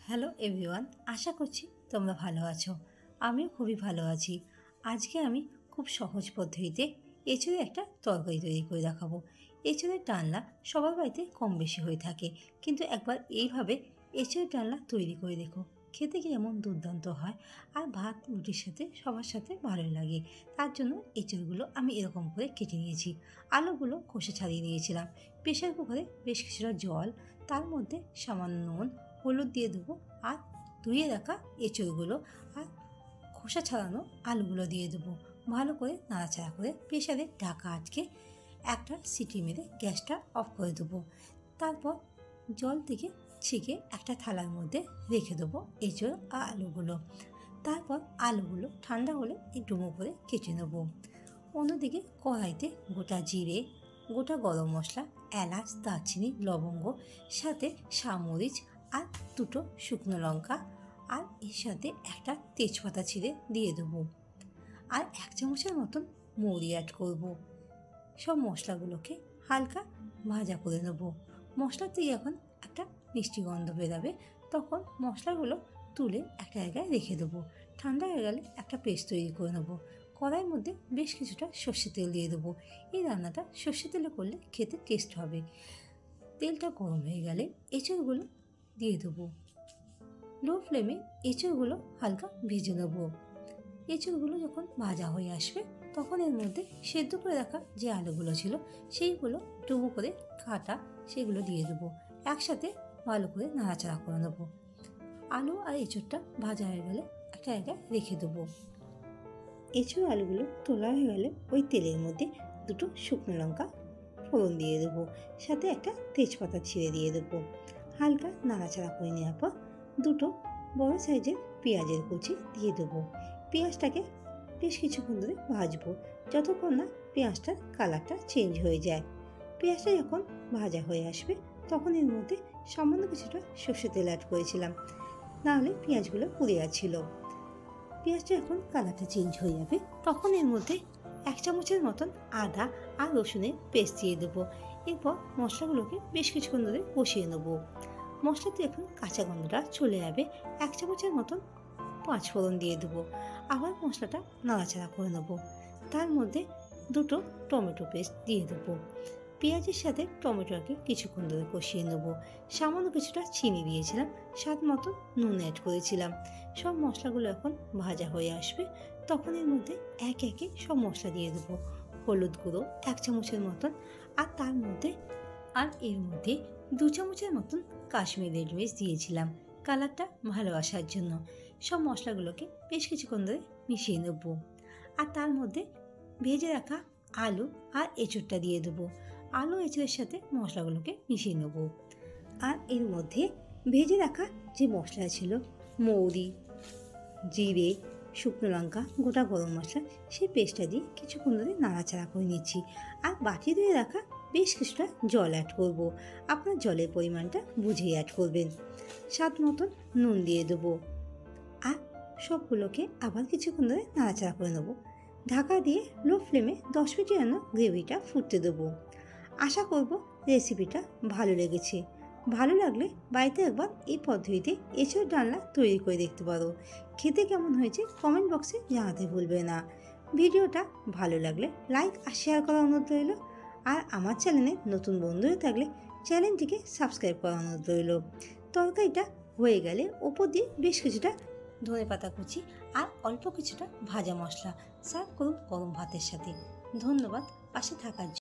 Hello everyone, আশা করছি তোমরা ভালো আছো। আমিও খুবই ভালো আছি। আজকে আমি খুব সহজ পদ্ধতিতে এঁচোড়ের একটা তরকারি তৈরি করে দেখাবো। এঁচোড়ের ডালনা সবার বাড়িতে কম বেশি হয়ে থাকে, কিন্তু একবার এইভাবে এঁচোড়ের ডালনা তৈরি করে দেখো, খেতে কি এমন দুর্দান্ত হয়, আর ভাত রুটির সাথে সবার সাথে ভালোই লাগে। তার জন্য এঁচোড়গুলো আমি এরকম করে কেটে নিয়েছি। আলুগুলো খোসা ছাড়িয়ে নিয়েছিলাম। প্রেশার কুকারে বেশ কিছুটা জল, তার মধ্যে সামান্য নুন, হলুদ দিয়ে দেবো, আর ধুয়ে রাখা এঁচোড়গুলো আর খোসা ছাড়ানো আলুগুলো দিয়ে দেবো। ভালো করে নাড়াচাড়া করে প্রেশারে ঢাকা আটকে একটা সিটি মেরে গ্যাসটা অফ করে দেবো। তারপর জল থেকে ছেঁকে একটা থালার মধ্যে রেখে দেবো এঁচোড় আর আলুগুলো। তারপর আলুগুলো ঠান্ডা হলে একটু ডুমো করে কেটে নেবো। অন্যদিকে কড়াইতে গোটা জিরে, গোটা গরম মশলা, এলাচ, দারচিনি, লবঙ্গ, সাথে সামরিচ আর দুটো শুকনো লঙ্কা, আর এর সাথে একটা তেজপাতা ছিঁড়ে দিয়ে দেবো, আর 1 চামচের মতন মৌরি অ্যাড করব। সব মশলাগুলোকে হালকা ভাজা করে নেব। মশলার থেকে যখন একটা মিষ্টি গন্ধ বেরাবে, তখন মশলাগুলো তুলে একটা জায়গায় রেখে দেবো। ঠান্ডা হয়ে গেলে একটা পেস্ট তৈরি করে নেবো। কড়াইয়ের মধ্যে বেশ কিছুটা সর্ষে তেল দিয়ে দেবো। এই রান্নাটা সর্ষে তেলে করলে খেতে টেস্ট হবে। তেলটা গরম হয়ে গেলে এঁচোড়গুলো দিয়ে দেবো। লো ফ্লেমে এঁচোড়গুলো হালকা ভেজে নেবো। এঁচোড়গুলো যখন ভাজা হয়ে আসবে, তখন এর মধ্যে সেদ্ধ করে রাখা যে আলুগুলো ছিল সেইগুলো ডুবো করে কাটা সেগুলো দিয়ে দেবো। একসাথে ভালো করে নাড়াচাড়া করে নেবো। আলু আর এঁচোড়টা ভাজা হয়ে গেলে একটা জায়গায় রেখে দেবো। এঁচোড় আলুগুলো তোলা হয়ে গেলে ওই তেলের মধ্যে দুটো শুকনো লঙ্কা ফোড়ন দিয়ে দেবো, সাথে একটা তেজপাতা ছিঁড়ে দিয়ে দেবো। হালকা নাড়াচাড়া করে নেওয়ার পর দুটো বড় সাইজের পেঁয়াজের কুচি দিয়ে দেবো। পেঁয়াজটাকে বেশ কিছুক্ষণ ধরে ভাজবো, যতক্ষণ না পেঁয়াজটার কালারটা চেঞ্জ হয়ে যায়। পেঁয়াজটা যখন ভাজা হয়ে আসবে, তখন এর মধ্যে সামান্য কিছুটা সর্ষে তেল অ্যাড করেছিলাম, নাহলে পেঁয়াজগুলো পুড়ে যাচ্ছিল। পেঁয়াজটা যখন কালারটা চেঞ্জ হয়ে যাবে, তখন এর মধ্যে 1 চামচের মতন আদা আর রসুনের পেস্ট দিয়ে দেবো। এরপর মশলাগুলোকে বেশ কিছুক্ষণ ধরে কষিয়ে নেবো। মশলাতে এখন কাঁচা গন্ধটা চলে যাবে, 1 চামচের মতন 5 ফোড়ন দিয়ে দেবো। আবার মশলাটা নাড়াচাড়া করে নেবো। তার মধ্যে দুটো টমেটো পেস্ট দিয়ে দেবো। পেঁয়াজের সাথে টমেটোকে কিছুক্ষণ ধরে কষিয়ে নেবো। সামান্য কিছুটা চিনি দিয়েছিলাম, স্বাদ মতো নুন অ্যাড করেছিলাম। সব মশলাগুলো এখন ভাজা হয়ে আসবে, তখন এর মধ্যে একে একে সব মশলা দিয়ে দেবো। হলুদ গুঁড়ো 1 চামচের মতন, আর এর মধ্যে 2 চামচের মতন কাশ্মীরি রেড মির্চ দিয়েছিলাম কালারটা ভালো আসার জন্য। সব মশলাগুলোকে বেশ কিছুক্ষণ ধরে মিশিয়ে নেবো। আর তার মধ্যে ভেজে রাখা আলু আর এঁচোড়টা দিয়ে দেবো। আলু এঁচোড়ের সাথে মশলাগুলোকে মিশিয়ে নেবো। আর এর মধ্যে ভেজে রাখা যে মশলা ছিল, মৌরি, জিরে, শুকনো লঙ্কা, গোটা গরম মশলা, সেই পেস্টটা দিয়ে কিছুক্ষণ ধরে নাড়াচাড়া করে নিচ্ছি। আর বাটি ধুয়ে রাখা বেশ কিছুটা জল অ্যাড করব। আপনার জলের পরিমাণটা বুঝেই অ্যাড করবেন। স্বাদ মতন নুন দিয়ে দেবো। আর সবগুলোকে আবার কিছুক্ষণ ধরে নাড়াচাড়া করে নেবো। ঢাকা দিয়ে লো ফ্লেমে 10 মিনিটের জন্য গ্রেভিটা ফুটতে দেবো। আশা করব রেসিপিটা ভালো লেগেছে। ভালো লাগলে বাড়িতে একবার এই পদ্ধতিতে এঁচোড় ডালনা তৈরি করে দেখতে পারো। খেতে কেমন হয়েছে কমেন্ট বক্সে জানাতে ভুলবে না। ভিডিওটা ভালো লাগলে লাইক আর শেয়ার করার অনুরোধ রইল। আর আমার চ্যানেলে নতুন বন্ধু হয়ে থাকলে চ্যানেলটিকে সাবস্ক্রাইব করার অনুরোধ রইল। তরকারিটা হয়ে গেলে ওপর দিয়ে বেশ কিছুটা ধনেপাতা কুচি আর অল্প কিছুটা ভাজা মশলা সার্ভ করুন গরম ভাতের সাথে। ধন্যবাদ পাশে থাকার জন্য।